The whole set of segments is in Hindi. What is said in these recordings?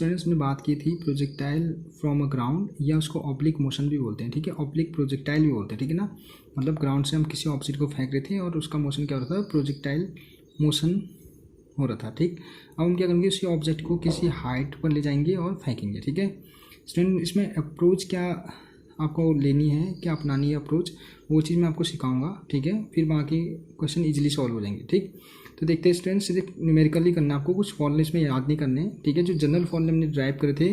स्टूडेंट्स ने बात की थी प्रोजेक्टाइल फ्रॉम अ ग्राउंड, या उसको ऑब्लिक मोशन भी बोलते हैं, ठीक है, ऑब्लिक प्रोजेक्टाइल भी बोलते हैं, ठीक है ना। मतलब ग्राउंड से हम किसी ऑब्जेक्ट को फेंक रहे थे और उसका मोशन क्या हो रहा था, प्रोजेक्टाइल मोशन हो रहा था, ठीक। अब हम क्या करेंगे, उसी ऑब्जेक्ट को किसी हाइट पर ले जाएंगे और फेंकेंगे, ठीक है। स्टूडेंट इसमें अप्रोच क्या आपको लेनी है, क्या अपनानी है अप्रोच, वो चीज़ मैं आपको सिखाऊंगा, ठीक है। फिर बाकी क्वेश्चन इजीली सॉल्व हो जाएंगे, ठीक। तो देखते हैं स्टूडेंट्स, सीधे न्यूमेरिकली करना है आपको, कुछ फॉर्मूले इसमें याद नहीं करने, ठीक है। जो जनरल फॉर्मूले हमने ड्राइव करे थे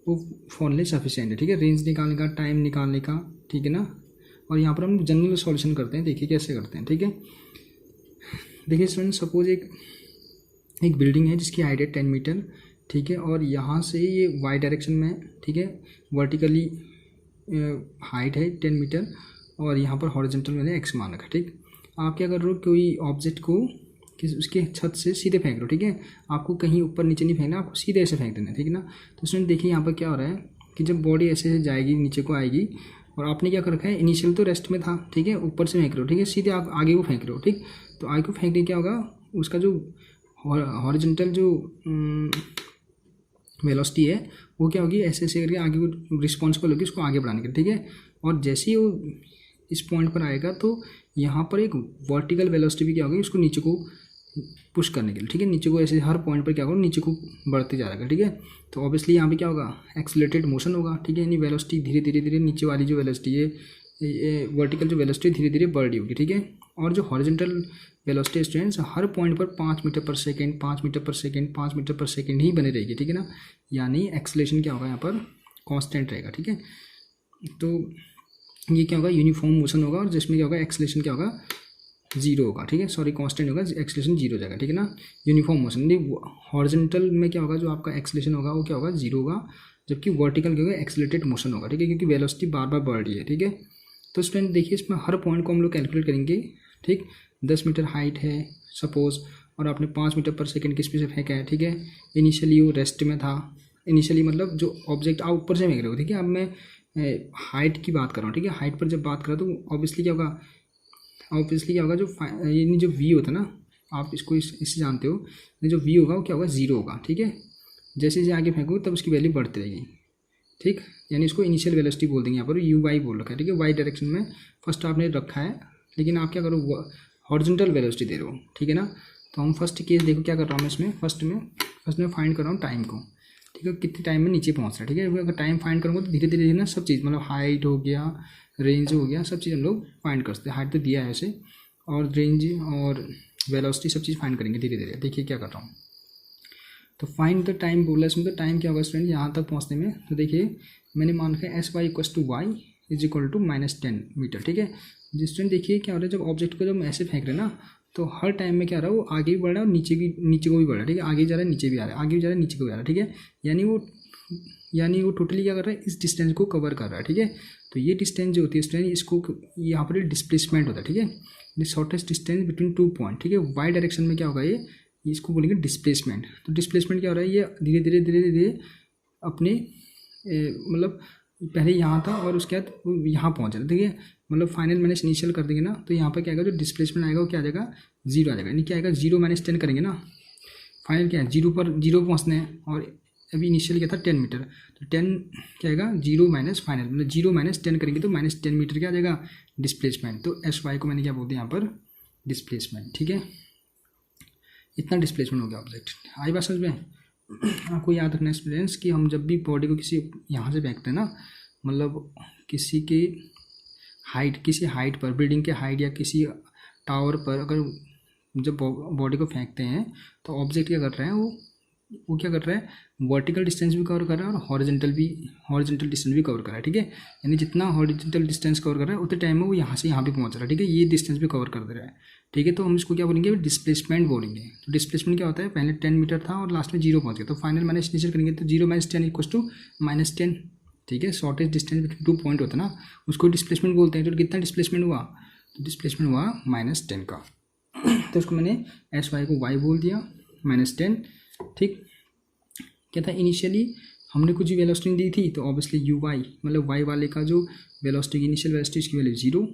वो फॉर्मूले सफिशिएंट है, ठीक है, रेंज निकालने का, टाइम निकालने का, ठीक है ना। और यहाँ पर हम जनरल सॉल्यूशन करते हैं, देखिए कैसे करते हैं, ठीक है। देखिए स्टूडेंट्स, सपोज एक बिल्डिंग है जिसकी हाइट है 10 मीटर, ठीक है, और यहाँ से ये वाई डायरेक्शन में, ठीक है, वर्टिकली हाइट है 10 मीटर, और यहाँ पर हॉरिजॉन्टल मैंने एक्स मान रखा, ठीक। आप क्या कर रहे हो, कोई ऑब्जेक्ट को उसके छत से सीधे फेंक रहे हो, ठीक है, आपको कहीं ऊपर नीचे नहीं फेंकना, आपको सीधे ऐसे फेंक देना, ठीक है ना। तो स्टूडेंट देखिए यहाँ पर क्या हो रहा है कि जब बॉडी ऐसे जाएगी नीचे को आएगी, और आपने क्या कर रखा है, इनिशियल तो रेस्ट में था, ठीक है, ऊपर से फेंक रहे हो, ठीक है, सीधे आप आगे को फेंक रहे हो, ठीक। तो आगे को फेंकने क्या होगा, उसका जो हॉरिजॉन्टल जो वेलोसिटी है वो क्या होगी, ऐसे ऐसे करके आगे को रिस्पॉन्सिबल होगी उसको आगे बढ़ाने के लिए, ठीक है। और जैसे ही वो इस पॉइंट पर आएगा तो यहाँ पर एक वर्टिकल वेलोसिटी भी क्या होगी, उसको नीचे को पुश करने के लिए, ठीक है, नीचे को ऐसे हर पॉइंट पर क्या होगा, नीचे को बढ़ते जा रहेगा, ठीक है। तो ऑब्वियसली यहाँ पे क्या होगा, एक्सेलरेटेड मोशन होगा, ठीक है, यानी वेलोसिटी धीरे धीरे धीरे नीचे वाली जो वेलोसिटी है, वर्टिकल जो वेलोसिटी धीरे धीरे बढ़ रही होगी, ठीक है। और जो हॉरिजॉन्टल वेलोसिटी स्टूडेंट्स हर पॉइंट पर 5 metre per second 5 metre per second 5 metre per second ही बने रहेगी, ठीक है ना। यानी एक्सेलरेशन क्या होगा यहाँ पर, कांस्टेंट रहेगा, ठीक है। तो ये क्या होगा, यूनिफॉर्म मोशन होगा, और जिसमें क्या होगा, एक्सेलरेशन क्या होगा, जीरो होगा, ठीक है, सॉरी कांस्टेंट होगा, एक्सेलरेशन जीरो हो जाएगा, ठीक है ना। यूनिफॉर्म मोशन नहीं, हॉरिजॉन्टल में क्या होगा, जो आपका एक्सेलरेशन होगा वो क्या होगा, जीरो होगा, जबकि वर्टिकल क्या होगा, एक्सेलरेटेड मोशन होगा, ठीक है, क्योंकि वेलोसिटी बार बार बढ़ रही है, ठीक है। तो स्टूडेंट देखिए इसमें हर पॉइंट को हम लोग कैलकुलेट करेंगे, ठीक। 10 मीटर हाइट है सपोज, और आपने 5 मीटर पर सेकेंड किस पे से फेंका है, ठीक है। इनिशियली वो रेस्ट में था, इनिशियली मतलब जो ऑब्जेक्ट आप ऊपर से फेंक रहे हो, ठीक है। अब मैं हाइट की बात कर रहा हूँ, ठीक है, हाइट पर जब बात कर रहा हूँ तो ऑब्वियसली क्या होगा, जो यानी जो वी होता है ना, आप इसको इससे जानते हो, जो वी होगा वो क्या होगा, जीरो होगा, ठीक है। जैसे जैसे आगे फेंको तब उसकी वैल्यू बढ़ती रहेगी, ठीक, यानी इसको इनिशियल वेलोसिटी बोल देंगे, यहाँ पर यू वाई बोल रखा है, ठीक है, वाई डायरेक्शन में फर्स्ट आपने रखा है, लेकिन आप क्या करो, हॉरिजॉन्टल वेलोसिटी दे रहे हो, ठीक है ना। तो हम फर्स्ट केस देखो क्या कर रहा हूँ मैं इसमें, फर्स्ट में फाइंड कर रहा हूँ टाइम को, ठीक है, कितने टाइम में नीचे पहुँच रहा है, ठीक है। अगर टाइम फाइंड करूँगा तो धीरे धीरे ना सब चीज़, मतलब हाइट हो गया, रेंज हो गया, सब चीज़ हम लोग फाइंड कर सकते हैं। हाइट तो दिया है ऐसे, और रेंज और वेलोसिटी सब चीज़ फाइंड करेंगे धीरे धीरे। देखिए क्या कर रहा हूँ, तो फाइंड द टाइम बोला इसमें, तो टाइम क्या होगा स्टूडेंट यहाँ तक पहुँचने में, तो देखिए मैंने मान रखा है S Y equal to Y is equal to -10 metre, ठीक है। जिस स्टूडेंट देखिए क्या हो रहा है, जब ऑब्जेक्ट को जब ऐसे फेंक रहे हैं ना, तो हर टाइम में क्या हो रहा है, वो आगे भी बढ़ रहा है और नीचे को भी बढ़ रहा है, ठीक है, आगे जा रहा है नीचे भी आ रहा है, आगे भी जा रहा है नीचे को भी आ रहा है, ठीक है। यानी वो टोटली क्या कर रहा है, इस डिस्टेंस को कवर कर रहा है, ठीक है। तो ये डिस्टेंस जो होती है स्टूडेंट, इसको यहाँ पर डिस्प्लेसमेंट होता है, ठीक है, the shortest distance between 2 point, ठीक है। वाई डायरेक्शन में क्या होगा, ये इसको बोलेंगे डिस्प्लेसमेंट। तो डिस्प्लेसमेंट क्या हो रहा है, ये धीरे धीरे अपने मतलब पहले यहाँ था और उसके बाद यहाँ पहुँच रहा है, ठीक है। मतलब फाइनल माइनस इनिशियल कर देंगे ना, तो यहाँ पर क्या आएगा, जो डिस्प्लेसमेंट आएगा वो क्या आ जाएगा, जीरो आ जाएगा, यानी क्या आएगा, 0 - 10 करेंगे ना, फाइनल क्या है, जीरो पहुँचना है, और अभी इनिशियल क्या था 10 मीटर, तो 10 क्या आएगा, 0 - फाइनल, मतलब 0 - 10 करेंगे तो -10 मीटर क्या आ जाएगा, डिस्प्लेसमेंट। तो एस वाई को मैंने क्या बोलते हैं यहाँ पर, डिस्प्लेसमेंट, ठीक है। इतना डिस्प्लेसमेंट हो गया ऑब्जेक्ट, आई बात समझ में। आपको याद रखना स्टूडेंट्स कि हम जब भी बॉडी को किसी यहाँ से फेंकते हैं ना, मतलब किसी हाइट पर, बिल्डिंग के हाइट या किसी टावर पर, अगर जब बॉडी को फेंकते हैं तो ऑब्जेक्ट क्या कर रहा है, वो क्या कर रहा है, वर्टिकल डिस्टेंस भी कवर कर रहा है और हॉरिजॉन्टल डिस्टेंस भी कवर कर रहा है, ठीक है। यानी जितना हॉरिजॉन्टल डिस्टेंस कवर कर रहा है उतने टाइम में वो यहाँ से यहाँ पे पहुँच रहा है, ठीक है, ये डिस्टेंस भी कवर कर दे रहा है, ठीक है। तो हम इसको क्या बोलेंगे, डिस्प्लेसमेंट बोलेंगे। तो डिस्प्लेसमेंट क्या होता है, पहले 10 मीटर था और लास्ट में 0 पहुँच गया, तो फाइनल माइनस इनिशियल करेंगे तो 0 - 10 इक्वल टू -10, ठीक है। शॉर्टेस्ट डिस्टेंस बिटवीन 2 पॉइंट होता है ना, उसको डिस्प्लेसमेंट बोलते हैं। तो कितना डिस्प्लेसमेंट हुआ, तो डिस्प्लेसमेंट हुआ -10 का, तो उसको मैंने एस वाई को वाई बोल दिया, -10, ठीक। क्या था, इनिशियली हमने कुछ वेलोसिटी दी थी, तो ऑब्वियसली यू वाई मतलब वाई वाले का जो वेलोसिटी इनिशियल वेलोसिटी, इसकी वैल्यू 0,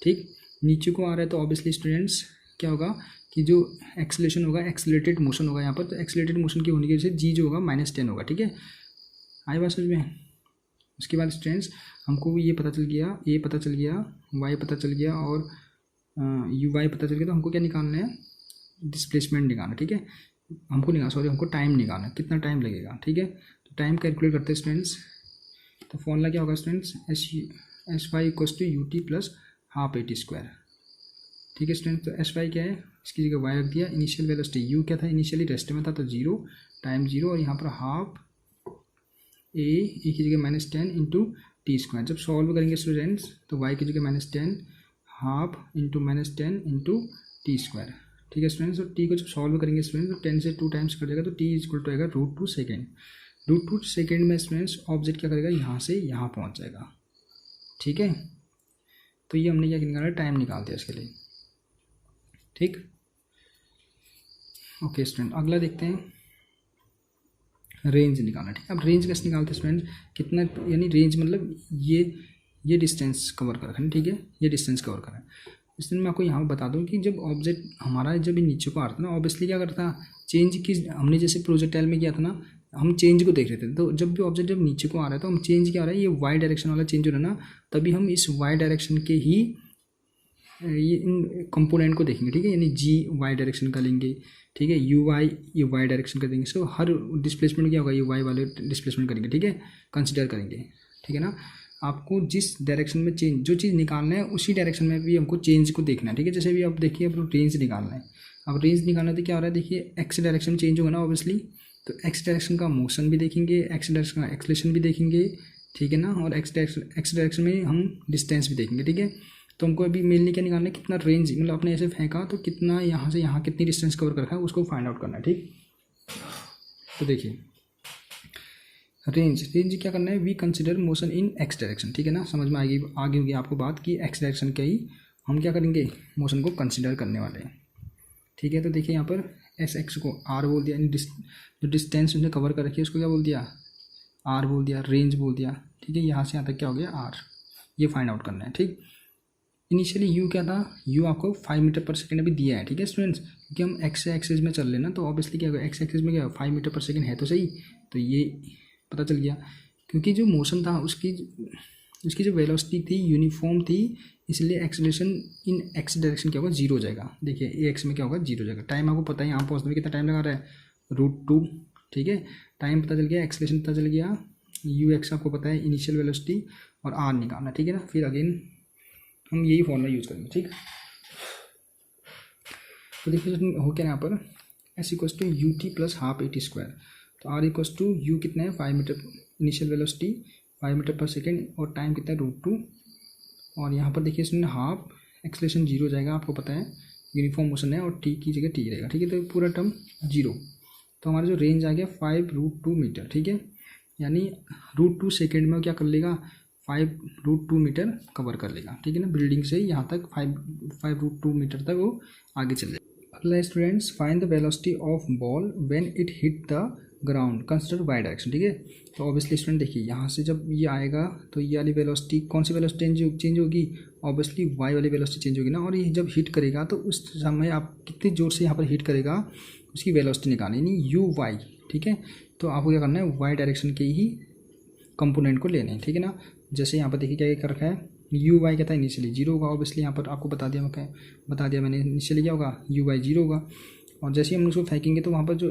ठीक। नीचे को आ रहा है तो ऑब्वियसली स्टूडेंट्स क्या होगा कि जो एक्सेलेरेशन होगा, एक्सेलरेटेड मोशन होगा यहाँ पर, तो एक्सेलरेटेड मोशन की होने की वजह से जी जो होगा -10 होगा। ठीक है, आई बात समझ में। उसके बाद स्टूडेंट्स हमको ये पता चल गया, ए पता चल गया, वाई पता चल गया और यू वाई पता चल गया। तो हमको क्या निकालना है, डिस्प्लेसमेंट निकालना। ठीक है, हमको टाइम निकालना है, कितना टाइम लगेगा। ठीक है, तो टाइम कैलकुलेट करते हैं स्टूडेंट्स। तो फॉर्मूला क्या होगा students, S Y equals to U T plus half A T square. ठीक है स्टूडेंट्स, तो एस वाई क्या है, इसकी जगह वाई रख दिया। इनिशियल वेलोसिटी यू क्या था, इनिशियली रेस्ट में था तो 0, टाइम 0, और यहाँ पर हाफ ए की जगह -10 इंटू टी स्क्वायर। जब सॉल्व करेंगे स्टूडेंट्स तो वाई की जगह -10 half into -10 into T square. ठीक है स्टूडेंट्स, तो टी को जब सॉल्व करेंगे स्टूडेंट्स तो 10 से 2 टाइम्स कर जाएगा, तो टी इक्वल टू आएगा √2 सेकेंड। √2 सेकेंड में स्टूडेंट्स ऑब्जेक्ट क्या करेगा, यहाँ से यहाँ पहुँच जाएगा। ठीक है, तो ये हमने क्या निकाला, टाइम निकालते हैं इसके लिए। ठीक, ओके स्टूडेंट, अगला देखते हैं रेंज निकालना। ठीक है, अब रेंज कैसे निकालते हैं स्टूडेंट, कितना, यानी रेंज मतलब ये डिस्टेंस कवर कर रखा है। ठीक है, ये डिस्टेंस कवर कर रहा है। इसलिए मैं आपको यहाँ बता दूँ कि जब ऑब्जेक्ट हमारा जब ये नीचे को आ रहा था ना, ऑब्वियसली क्या करता, चेंज की, हमने जैसे प्रोजेक्टाइल में किया था ना, हम चेंज को देख रहे थे। तो जब भी ऑब्जेक्ट जब नीचे को आ रहा है तो हम चेंज क्या हो रहा है, ये वाई डायरेक्शन वाला चेंज हो रहा है ना, तभी हम इस वाई डायरेक्शन के ही ये इन कंपोनेंट को देखेंगे। ठीक है, यानी जी वाई डायरेक्शन का लेंगे। ठीक है, यू वाई ये वाई डायरेक्शन का देंगे। सो हर डिस्प्लेसमेंट क्या होगा, ये वाई वाले डिस्प्लेसमेंट करेंगे। ठीक है, कंसिडर करेंगे। ठीक है ना, आपको जिस डायरेक्शन में चेंज, जो चीज़ निकालना है उसी डायरेक्शन में भी हमको चेंज को देखना है। ठीक है, जैसे भी आप देखिए, अब रेंज निकालना है। अब रेंज निकालना तो क्या हो रहा है, देखिए एक्स डायरेक्शन चेंज होगा ना ऑब्वियसली, तो एक्स डायरेक्शन का मोशन भी देखेंगे, एक्स डायरेक्शन का एक्सलेशन भी देखेंगे। ठीक है ना, और एक्स डायरेक्शन में हम डिस्टेंस भी देखेंगे। ठीक है, तो हमको अभी मेनली क्या निकालना है, कितना रेंज, मतलब आपने ऐसे फेंका तो कितना यहाँ से यहाँ कितनी डिस्टेंस कवर कर रखा है उसको फाइंड आउट करना है। ठीक, तो देखिए रेंज क्या करना है, we consider motion in X direction. ठीक है ना, समझ में आगे होगी आपको बात की एक्स डायरेक्शन का ही हम क्या करेंगे, मोशन को कंसिडर करने वाले हैं। ठीक है, तो देखिए यहाँ पर एस एक्स को आर बोल दिया, जो डिस्टेंस उसने कवर कर रखी है उसको क्या बोल दिया, आर बोल दिया, रेंज बोल दिया। ठीक है, यहाँ से यहाँ तक क्या हो गया, आर, ये फाइंड आउट करना है। ठीक, इनिशियली यू क्या था, यू आपको 5 मीटर पर सेकेंड अभी दिया है। ठीक है स्टूडेंट्स, क्योंकि हम एक्स एक्सिस में चल लेना, तो ऑब्वियसली क्या होगा, एक्स एक्सिस में क्या 5 मीटर पर सेकेंड है तो सही, तो ये पता चल गया। क्योंकि जो मोशन था उसकी जो वेलोसिटी थी यूनिफॉर्म थी, इसलिए एक्सेलरेशन इन एक्स डायरेक्शन क्या होगा, 0 हो जाएगा। देखिए ए एक्स में क्या होगा, 0 हो जाएगा। टाइम आपको पता है, यहाँ पहुँचने में कितना टाइम लगा रहा है, √2। ठीक है, टाइम पता चल गया, एक्सेलरेशन पता चल गया, यू एक्स आपको पता है, इनिशियल वेलोसिटी, और आर निकालना। ठीक है ना, फिर अगेन हम यही फॉर्मूला यूज़ करेंगे। ठीक, तो देखिए हो क्या यहाँ पर, S equals to U T plus half A T square. तो आर इक्वल्स टू यू कितना है, 5 metre, initial velocity 5 metre per second, और टाइम कितना है, √2। और यहाँ पर देखिए इसमें हाफ, एक्सेलरेशन 0 हो जाएगा, आपको पता है यूनिफॉर्म मोशन है, और टी की जगह टी रहेगा। ठीक है, तो पूरा टर्म 0। तो हमारा जो रेंज आ गया 5√2 मीटर। ठीक है, यानी √2 सेकेंड में क्या कर लेगा, 5√2 मीटर कवर कर लेगा। ठीक है ना, बिल्डिंग से यहाँ तक 5√2 मीटर तक वो आगे चल जाएगा। अगला students, find the velocity of ball when it hit the ground consider Y direction. ठीक है, तो ऑब्वियसली स्टूडेंट देखिए यहाँ से जब ये आएगा तो ये वाली वेलोसिटी, कौन सी वेलोसिटी चेंज होगी, ऑब्वियसली वाई वाली वेलोसिटी चेंज होगी ना। और ये जब हिट करेगा तो उस समय आप कितनी ज़ोर से यहाँ पर हिट करेगा उसकी वेलोसिटी निकालनी, यानी यू वाई। ठीक है, तो आपको क्या करना है, वाई डायरेक्शन के ही कंपोनेंट को लेने हैं। ठीक है ना, जैसे यहाँ पर देखिए क्या कर रखा है, यू वाई क्या था, इनिशियली 0 होगा। ऑब्वियसली यहाँ पर आपको बता दिया मैंने, इनिशियली क्या होगा, यू वाई 0 होगा। और जैसे ही हम उसको फेंकेंगे तो वहाँ पर जो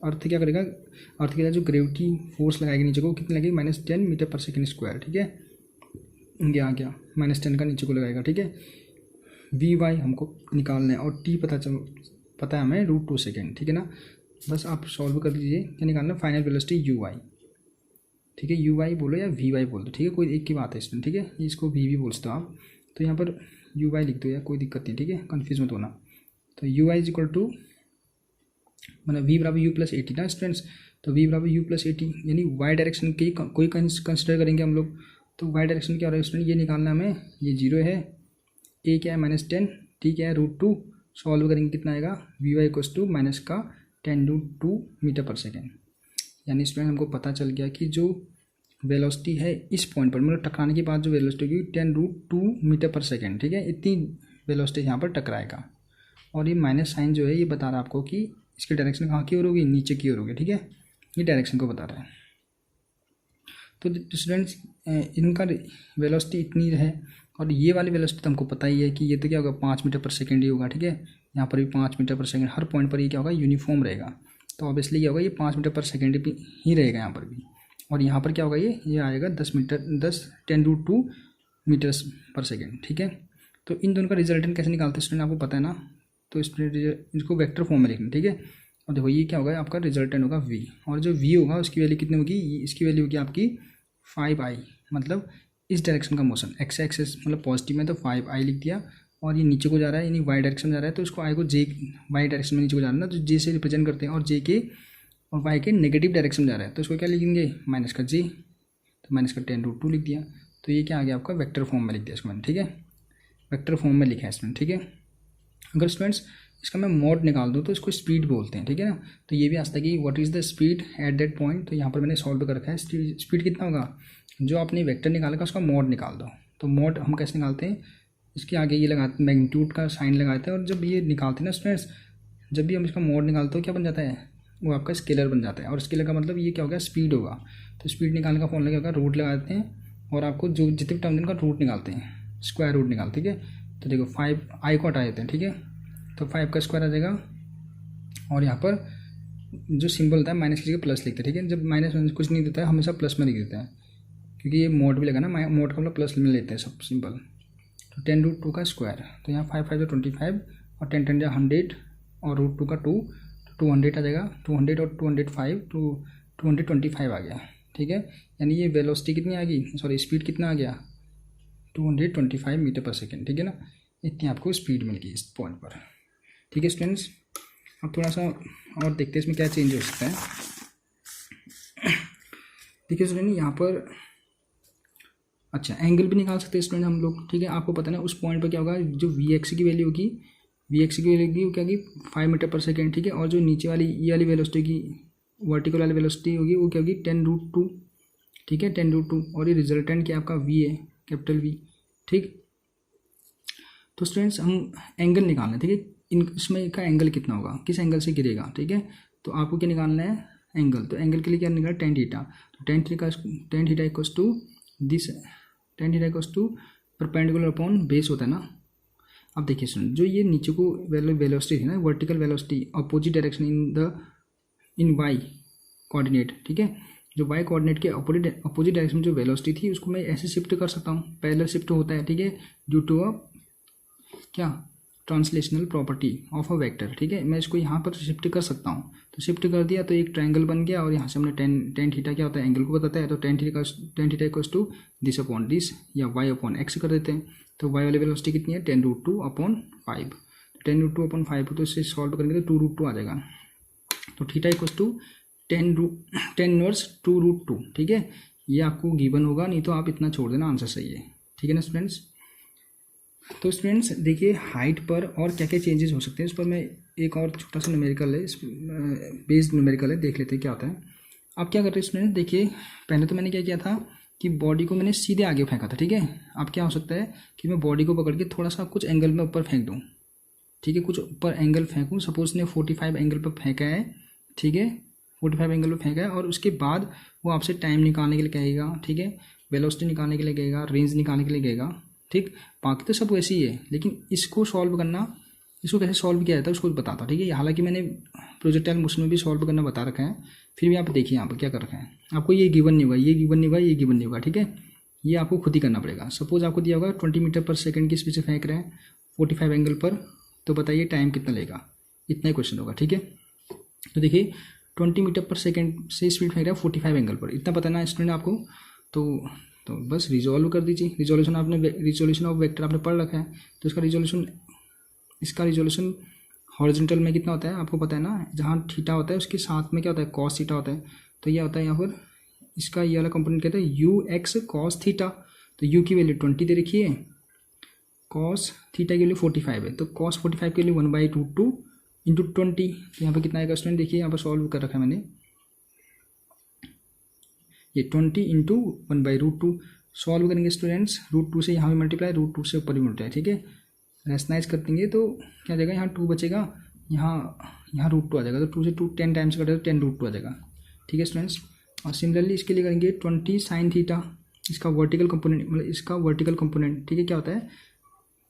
अर्थ क्या करेगा, अर्थ के साथ जो ग्रेविटी फोर्स लगाएगी नीचे को, कितनी लगेगी, -10 मीटर पर सेकेंड स्क्वायर। ठीक है, आ गया -10 का नीचे को लगाएगा। ठीक है, वी वाई हमको निकालना है, और टी पता है हमें √2 सेकेंड। ठीक है ना, बस आप सॉल्व कर दीजिए, क्या निकालना है, फाइनल वेलोसिटी यू वाई। ठीक है, यू वाई बोलो या वी वाई बोल दो, ठीक है, कोई एक की बात है इसमें। ठीक है, इसको वी भी बोल सकते हो आप, तो यहाँ पर यू वाई लिख दो या कोई दिक्कत नहीं। ठीक है, कन्फ्यूज मत होना। तो U Y is equal to, मतलब वी बराबर यू प्लस 80 ना स्टूडेंट्स, तो वी बराबर यू प्लस 80, यानी वाई डायरेक्शन की कोई कंसिडर करेंगे हम लोग। तो वाई डायरेक्शन क्या हो रहा है स्टूडेंट, ये निकालना हमें, ये 0 है, ए क्या है -10, टी क्या है √2, सॉल्व करेंगे कितना आएगा, V Y equals to minus का 10√2 मीटर पर सेकेंड। यानी स्टूडेंट हमको पता चल गया कि जो वेलोसिटी है इस पॉइंट पर, मतलब टकराने के बाद जो वेलोसिटी होगी 10√2 मीटर पर सेकेंड। ठीक है, इतनी वेलोसिटी यहाँ पर टकराएगा। और ये माइनस साइन जो है ये बता रहा है आपको कि इसकी डायरेक्शन कहाँ की ओर होगी, नीचे की ओर होगी, ठीक है, ये डायरेक्शन को बता रहा है। तो स्टूडेंट्स इनका वेलोसिटी इतनी है और ये वाली वेलोसिटी तो हमको पता ही है कि ये तो क्या होगा 5 मीटर पर सेकेंड ही होगा, ठीक है, यहाँ पर भी 5 मीटर पर सेकेंड, हर पॉइंट पर ये क्या होगा यूनिफॉर्म रहेगा। तो ऑब्वियसली क्या होगा, ये 5 मीटर पर सेकेंड ही रहेगा यहाँ पर भी। और यहाँ पर क्या होगा, ये आएगा 10 मीटर्स पर सेकेंड, ठीक है। तो इन दोनों का रिजल्टेंट कैसे निकालते हैं स्टूडेंट, आपको पता है ना। तो इसको वेक्टर फॉर्म में लिखना, ठीक है। और देखो ये क्या होगा, आपका रिजल्टेंट होगा v, और जो v होगा उसकी वैल्यू कितनी होगी, इसकी वैल्यू होगी आपकी 5i, मतलब इस डायरेक्शन का मोशन, एक्स एक्सेस मतलब पॉजिटिव में तो 5i लिख दिया, और ये नीचे को जा रहा है यानी वाई डायरेक्शन में जा रहा है, तो इसको i को j वाई डायरेक्शन में नीचे को जा रहा है ना, तो j से रिप्रेजेंट करते हैं, और j के और y के नेगेटिव डायरेक्शन में जा रहा है, तो इसको क्या लिखेंगे, माइनस का j, तो माइनस का 10√2 लिख दिया। तो ये क्या आ गया आपका, वेक्टर फॉर्म में लिख दिया इसको मैंने, ठीक है, वेक्टर फॉर्म में लिखा है इसमें, ठीक है। अगर स्टूडेंट्स इसका मैं मोड निकाल दूँ तो इसको स्पीड बोलते हैं, ठीक है ना। तो ये भी आता है कि what is the speed at that point, तो यहाँ पर मैंने सॉल्व कर रखा है, स्पीड कितना होगा, जो आपने वेक्टर निकाला उसका मोड निकाल दो। तो मोड हम कैसे निकालते हैं, इसके आगे ये लगाते हैं, मैग्नीट्यूड का साइन लगाते हैं, और जब ये निकालते हैं ना स्टूडेंट्स, जब भी हम इसका मोड निकालते हो क्या बन जाता है, वो आपका स्केलर बन जाता है, और स्केलर का मतलब ये क्या होगा, स्पीड होगा। तो स्पीड निकालने का फॉर्मूला क्या होगा, रूट लगाते हैं, और आपको जो जितने टर्म का रूट निकालते हैं, स्क्वायर रूट निकाल, ठीक है। तो देखो 5i को हटा देते हैं, ठीक है, तो 5 का स्क्वायर आ जाएगा, और यहाँ पर जो सिंबल होता है माइनस की जगह प्लस लिखते हैं, ठीक है। जब माइनस कुछ नहीं देता है हमेशा प्लस में लिख देता है, क्योंकि ये मोड भी लगा ना, मोड का मतलब प्लस में लेते हैं सब सिंपल। तो 10√2 का स्क्वायर, तो यहाँ 5 5 25, और 10 10 100, और √2 का 2, तो 200 आ जाएगा, 200 और 205 तो 225 आ गया, ठीक है। यानी ये वेलोसिटी कितनी आ गई, सॉरी स्पीड कितना आ गया, 225 मीटर पर सेकेंड, ठीक है ना। इतनी आपको स्पीड मिल गई इस पॉइंट पर, ठीक है स्टूडेंट्स। अब थोड़ा सा और देखते हैं इसमें क्या चेंज हो सकता है। देखिए स्टूडेंट यहाँ पर अच्छा एंगल भी निकाल सकते हैं स्टूडेंट हम लोग, ठीक है। आपको पता है ना उस पॉइंट पर क्या होगा, जो वी की वैल्यू होगी, की वैल्यू होगी क्या होगी 5 मीटर पर सेकेंड, ठीक है। और जो नीचे वाली ये वाली वेलोसिटी की वर्टिकल वाली वेलोसिटी होगी वो क्या होगी 10√2, ठीक है, 10√2, और ये रिजल्टेंट क्या आपका v है, कैपिटल V, ठीक। तो स्टूडेंट्स हम एंगल निकालना है, ठीक है, इसमें का एंगल कितना होगा, किस एंगल से गिरेगा, ठीक है। तो आपको क्या निकालना है, एंगल। तो एंगल के लिए क्या निकालना, tan थीटा। तो tan theta equals to this, tan theta equals to perpendicular upon base होता है ना। अब देखिए सुन, जो ये नीचे को वेलोसिटी है ना, vertical velocity opposite direction in Y coordinate, ठीक है। जो वाई कोऑर्डिनेट के अपोजिट डायरेक्शन में जो वेलोसिटी थी उसको मैं ऐसे शिफ्ट कर सकता हूँ, पैरेलल शिफ्ट होता है, ठीक है, ड्यू टू अ क्या translational property of a vector, ठीक है। मैं इसको यहाँ पर शिफ्ट कर सकता हूँ, तो शिफ्ट कर दिया तो एक ट्रायंगल बन गया, और यहाँ से हमने tan थीटा क्या होता है, एंगल को बताता है। तो tan theta equals to this upon this, या y अपॉन x कर देते हैं। तो y वाली वेलोसिटी कितनी है 10√2 अपॉन 5, 10√2 अपॉन 5, तो इससे सॉल्व करेंगे तो 2√2 आ जाएगा। तो थीटा इक्वल्स टू 10 इनवर्स 2√2, ठीक है। ये आपको गिवन होगा, नहीं तो आप इतना छोड़ देना, आंसर सही है, ठीक है ना स्टूडेंट्स। तो स्टूडेंट्स देखिए हाइट पर और क्या क्या चेंजेस हो सकते हैं, इस पर मैं एक और छोटा सा न्यूमेरिकल है, बेस्ड न्यूमेरिकल है, देख लेते हैं क्या होता है। आप क्या करते हैं स्टूडेंट, देखिए पहले तो मैंने क्या किया था कि बॉडी को मैंने सीधे आगे फेंका था, ठीक है। अब क्या हो सकता है कि मैं बॉडी को पकड़ के थोड़ा सा कुछ एंगल में ऊपर फेंक दूँ, ठीक है, कुछ ऊपर एंगल फेंकूँ। सपोज ने 45 एंगल पर फेंका है, ठीक है, 45 एंगल पर फेंका है, और उसके बाद वो आपसे टाइम निकालने के लिए कहेगा, ठीक है, वेलोसिटी निकालने के लिए कहेगा, रेंज निकालने के लिए कहेगा, ठीक। बाकी तो सब वैसे ही है, लेकिन इसको सॉल्व करना, इसको कैसे सॉल्व किया जाता है उसको बताता, ठीक है। हालांकि मैंने प्रोजेक्टाइल मोशन में भी सॉल्व करना बता रखा है, फिर भी आप देखिए यहाँ पर क्या कर रखा है। आपको ये गिवन नहीं होगा, ये गिवन नहीं होगा, ये गिवन नहीं होगा, ठीक है। ये आपको खुद ही करना पड़ेगा। सपोज आपको दिया होगा 20 मीटर पर सेकेंड की स्पीड से फेंक रहे हैं 45 एंगल पर, तो बताइए टाइम कितना लेगा, इतना ही क्वेश्चन होगा, ठीक है। तो देखिए 20 मीटर पर सेकेंड से स्पीड फेंक रहा है 45 एंगल पर, इतना पता ना स्टूडेंट आपको। तो बस रिजॉल्व कर दीजिए, रिजोल्यूशन ऑफ वेक्टर आपने पढ़ रखा है, तो इसका रिजोल्यूशन हॉरिजॉन्टल में कितना होता है आपको पता है ना, जहाँ थीटा होता है उसके साथ में क्या होता है कॉस थीटा होता है। तो ये होता है यहाँ पर इसका ये वाला कंपोनेंट कहते हैं ux cos थीटा। तो u की वैल्यू 20 दे रखी है, cos थीटा की वैल्यू 45 है, तो cos 45 के लिए 1/√2 इंटू 20, तो यहाँ पर कितना आएगा स्टूडेंट, देखिए यहाँ पर सॉल्व कर रखा है मैंने, ये 20 इंटू 1/√2 सॉल्व करेंगे स्टूडेंट्स, √2 से यहाँ भी मल्टीप्लाई, √2 से ऊपर भी मल्टीप्लाई, ठीक है। रैशनलाइज कर देंगे तो क्या हो जाएगा, यहाँ 2 बचेगा, यहाँ √2 आ जाएगा, तो 2 से 2 10 टाइम्स कटेगा तो 10√2 आ जाएगा। ठीक है स्टूडेंट्स। और सिमिलरली इसके लिए करेंगे 20 sin थीटा, इसका वर्टिकल कंपोनेंट, मतलब इसका वर्टिकल कंपोनेंट, ठीक है, क्या होता है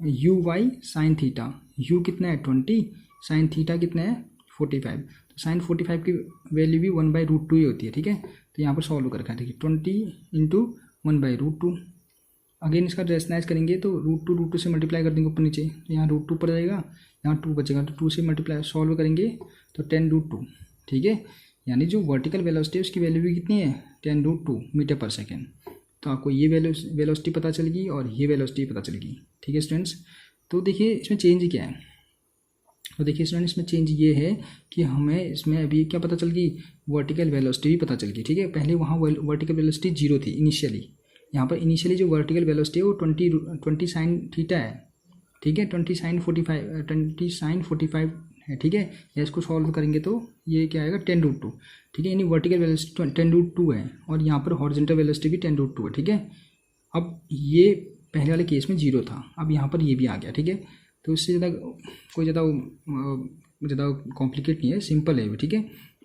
uy sin थीटा। u कितना है 20, sin थीटा कितना है 45, तो sin 45 की वैल्यू भी 1/√2 ही होती है। ठीक है, तो यहाँ पर सॉल्व कर रखा है। ठीक है, 20 × 1/√2। अगेन इसका रेशनलाइज करेंगे तो √2 से मल्टीप्लाई कर देंगे ऊपर नीचे, तो यहाँ √2 पर जाएगा, यहाँ 2 बचेगा, तो 2 से मल्टीप्लाई सॉल्व करेंगे तो 10√2। ठीक है, यानी जो वर्टिकल वेलोसिटी है उसकी वैल्यू भी कितनी है 10√2 मीटर पर सेकेंड। तो आपको ये वेलोसिटी पता चलेगी और ये वेलोसिटी पता चलेगी। ठीक है स्टूडेंट्स। तो देखिए इसमें चेंज क्या है, तो देखिए स्टूडेंट्स इसमें चेंज ये है कि हमें इसमें अभी क्या पता चल गई, वर्टिकल वेलोसिटी भी पता चल गई। ठीक है, पहले वहाँ वर्टिकल वेलोसिटी 0 थी इनिशियली, यहाँ पर इनिशियली जो वर्टिकल वेलोसिटी है वो 20 sin थीटा है। ठीक है, 20 sin 45 है। ठीक है, या इसको सॉल्व करेंगे तो ये क्या आएगा 10√2। ठीक है, यानी वर्टिकल वेलोसिटी 10√2 है और यहाँ पर हॉरिजॉन्टल वेलोसिटी भी 10√2 है। ठीक है, अब ये पहले वाले केस में 0 था, अब यहाँ पर ये भी आ गया। ठीक है, तो इससे ज़्यादा कॉम्प्लिकेट नहीं है, सिंपल है। ठीक है,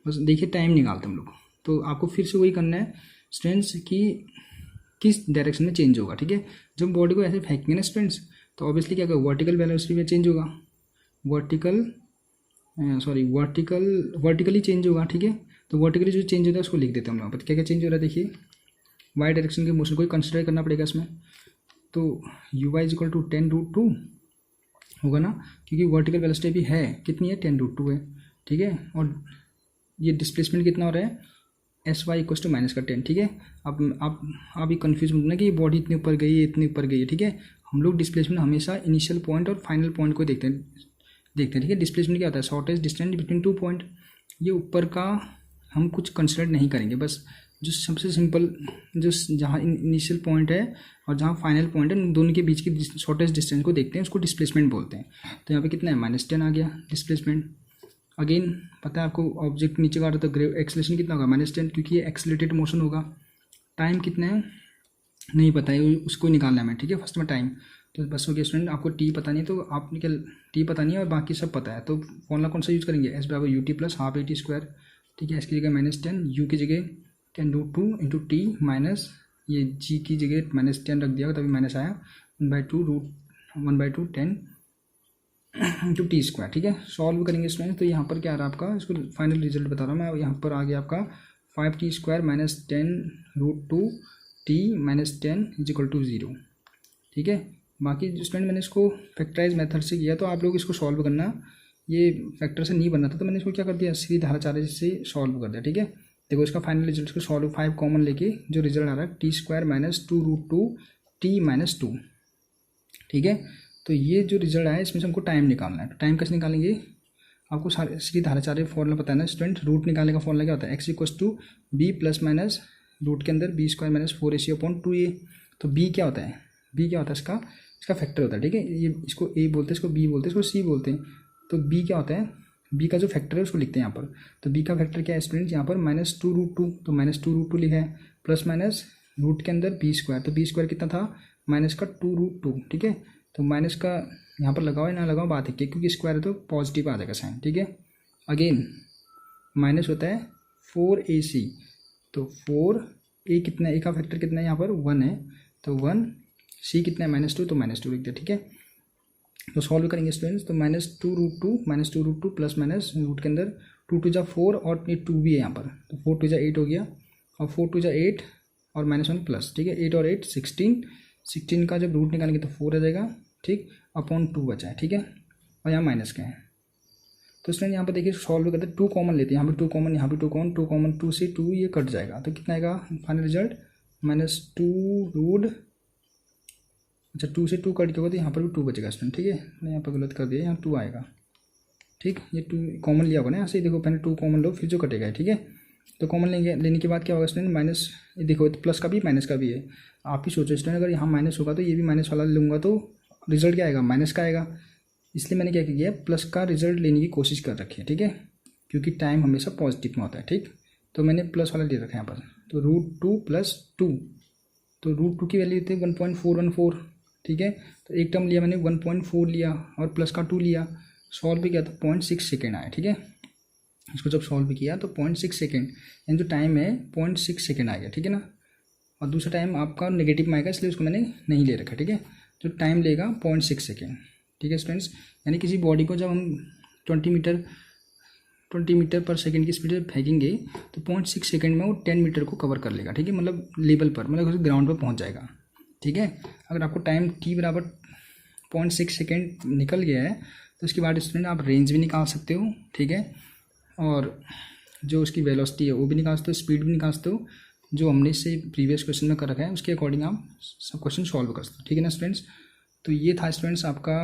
बस देखिए टाइम निकालते हम लोग, तो आपको फिर से वही करना है स्टूडेंट्स कि किस डायरेक्शन में चेंज होगा। ठीक है, जब बॉडी को ऐसे फेंकेंगे ना स्टूडेंट्स, तो ऑब्वियसली क्या होगा, वर्टिकल वेलोसिटी में चेंज होगा, वर्टिकली चेंज होगा। ठीक है, तो वर्टिकली जो चेंज होता है उसको लिख देते हैं हम लोग पर, क्या क्या चेंज हो रहा है देखिए, वाई डायरेक्शन के मोशन को ही कंसिडर करना पड़ेगा इसमें। तो uy = 10√2 होगा ना, क्योंकि वर्टिकल वेलोसिटी भी है कितनी है 10√2 है। ठीक है, और ये डिस्प्लेसमेंट कितना हो रहा है sy = -10। ठीक है, अब आप ये कन्फ्यूज मत होना कि ये बॉडी इतने ऊपर गई है इतने ऊपर गई है। ठीक है, हम लोग डिस्प्लेसमेंट हमेशा इनिशियल पॉइंट और फाइनल पॉइंट को देखते हैं। ठीक है, डिस्प्लेसमेंट क्या होता है, शॉर्टेस्ट डिस्टेंस बिटवीन 2 पॉइंट। ये ऊपर का हम कुछ कंसिडर नहीं करेंगे, बस जो सबसे सिंपल जो जहाँ इनिशियल पॉइंट है और जहाँ फाइनल पॉइंट है दोनों के बीच की शॉर्टेस्ट डिस्टेंस को देखते हैं, उसको डिस्प्लेसमेंट बोलते हैं। तो यहाँ पे कितना है -10 आ गया डिस्प्लेसमेंट। अगेन पता है आपको ऑब्जेक्ट नीचे का आ रहा, तो एक्सेलरेशन कितना होगा -10, क्योंकि ये एक्सेलरेटेड मोशन होगा। टाइम कितना है नहीं पता है, उसको निकालना है हमें। ठीक है, फर्स्ट में टाइम, तो बस हो गया स्टूडेंट, आपको टी पता नहीं है तो आप निकल टी पता नहीं है और बाकी सब पता है, तो फॉर्मूला कौन सा यूज़ करेंगे, S = ut + ½ at²। ठीक है, इसकी जगह -10, u की जगह 10√2 × t माइनस ये g की जगह -10 रख दिया तभी माइनस आया 1/2 10 × t²। ठीक है, सॉल्व करेंगे स्टूडेंट, तो यहाँ पर क्या आ रहा है आपका, इसको फाइनल रिजल्ट बता रहा हूँ मैं। यहाँ पर आ गया आपका 5t² - 10√2 t - 10 = 0। ठीक है, बाकी स्टूडेंट मैंने इसको फैक्टराइज मेथड से किया, तो आप लोग इसको सॉल्व करना, ये फैक्टर से नहीं बनना था तो मैंने इसको क्या कर दिया, सीधी धाराचार्य से सॉल्व कर दिया। ठीक है, देखो इसका फाइनल रिजल्ट को सॉल्व 5 कॉमन लेके जो रिजल्ट आ रहा है t² - 2√2 t - 2। ठीक है, तो ये जो रिजल्ट आया इसमें से हमको टाइम निकालना है। तो टाइम कैसे निकालेंगे, आपको सारे सीधी धाराचार्य फॉर्मूला पता है ना स्टूडेंट, रूट निकालने का फॉर्मूला क्या होता है, x = b ± रूट के अंदर b² - 4ac/2a। तो b क्या होता है, b क्या होता है, इसका फैक्टर होता है। ठीक है, ये इसको a बोलते हैं, इसको b बोलते हैं, इसको c बोलते हैं। तो b क्या होता है, b का जो फैक्टर है उसको लिखते हैं यहाँ पर। तो b का फैक्टर क्या है स्टूडेंट, यहाँ पर -2√2, तो -2√2 लिखा है, प्लस माइनस रूट के अंदर b², तो b² कितना था -2√2। ठीक है, तो माइनस का यहाँ पर लगाओ या ना लगाओ बात है, क्योंकि स्क्वायर है तो पॉजिटिव आ जाएगा साइन। ठीक है, अगेन माइनस होता है 4ac, तो 4a कितना है, a का फैक्टर कितना है यहाँ पर 1 है, तो 1, c कितना है -2, तो -2 लिख दिया। ठीक है, तो सॉल्व करेंगे स्टूडेंट्स, तो -2√2 प्लस माइनस रूट के अंदर 2 × 2 = 4 और ये 2 भी है यहाँ पर, तो 4 × 2 = 8 हो गया, और 4 × 2 = 8 और -1 प्लस। ठीक है, 8 और 8 16 का जब रूट निकालेंगे तो 4 आ जाएगा। ठीक, अपॉन 2 बचा है। ठीक है, और यहाँ माइनस का है, तो स्टूडेंट यहाँ पर देखिए सॉल्व करते हैं, 2 कॉमन लेते हैं, यहाँ पर 2 कॉमन, यहाँ पर 2 कॉमन, 2 से 2 ये कट जाएगा, तो कितना आएगा फाइनल रिजल्ट -2 अच्छा 2 से 2 कट के होगा तो यहाँ पर भी 2 बचेगा स्टूडेंट। ठीक है, मैंने यहाँ पर गलत कर दिया, यहाँ 2 आएगा। ठीक, ये 2 कॉमन लिया होगा ना, यहाँ से देखो पहले 2 कॉमन लो फिर जो कटेगा। ठीक है, तो कॉमन लेने के बाद क्या होगा स्टूडेंट, माइनस, ये देखो प्लस का भी माइनस का भी है, आप ही सोचो स्टूडेंट, अगर यहाँ माइनस होगा तो ये भी माइनस वाला लूँगा तो रिजल्ट क्या आएगा, माइनस का आएगा। इसलिए मैंने क्या किया, प्लस का रिजल्ट लेने की कोशिश कर रखी है। ठीक है, क्योंकि टाइम हमेशा पॉजिटिव में होता है। ठीक, तो मैंने प्लस वाला ले रखा है यहाँ पर, तो √2 + 2, तो √2 की वैल्यू थी 1.414, ठीक है। तो एक टर्म लिया मैंने 1.4 लिया और प्लस का 2 लिया, सॉल्व भी किया तो 0.6 सेकेंड आया, ठीक है। इसको जब सॉल्व किया तो 0.6 सेकेंड, यानी जो टाइम है 0.6 सेकेंड आ गया, ठीक है ना। और दूसरा टाइम आपका नेगेटिव में आएगा, इसलिए उसको मैंने नहीं ले रखा, ठीक है। जो टाइम लेगा 0.6 सेकेंड, ठीक है स्टूडेंट्स। यानी किसी बॉडी को जब हम 20 मीटर पर सेकेंड की स्पीड से फेंकेंगे तो 0.6 सेकेंड में वो 10 मीटर को कवर कर लेगा, ठीक है। मतलब लेवल पर, मतलब ग्राउंड पर पहुंच जाएगा, ठीक है। अगर आपको टाइम t बराबर 0.6 सेकेंड निकल गया है तो उसके बाद स्टूडेंट आप रेंज भी निकाल सकते हो, ठीक है। और जो उसकी वेलोसिटी है वो भी निकाल सकते हो, स्पीड भी निकाल सकते हो, जो हमने इससे प्रीवियस क्वेश्चन में कर रखा है उसके अकॉर्डिंग आप सब क्वेश्चन सॉल्व कर सकते हो, ठीक है ना स्टूडेंट्स। तो ये था स्टूडेंट्स आपका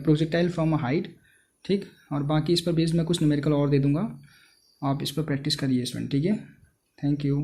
प्रोजेक्टाइल फ्रॉम अ हाइट, ठीक। और बाकी इस पर बेस्ड मैं कुछ न्यूमेरिकल और दे दूंगा, आप इस पर प्रैक्टिस करिए स्टूडेंट, ठीक है। Thank you.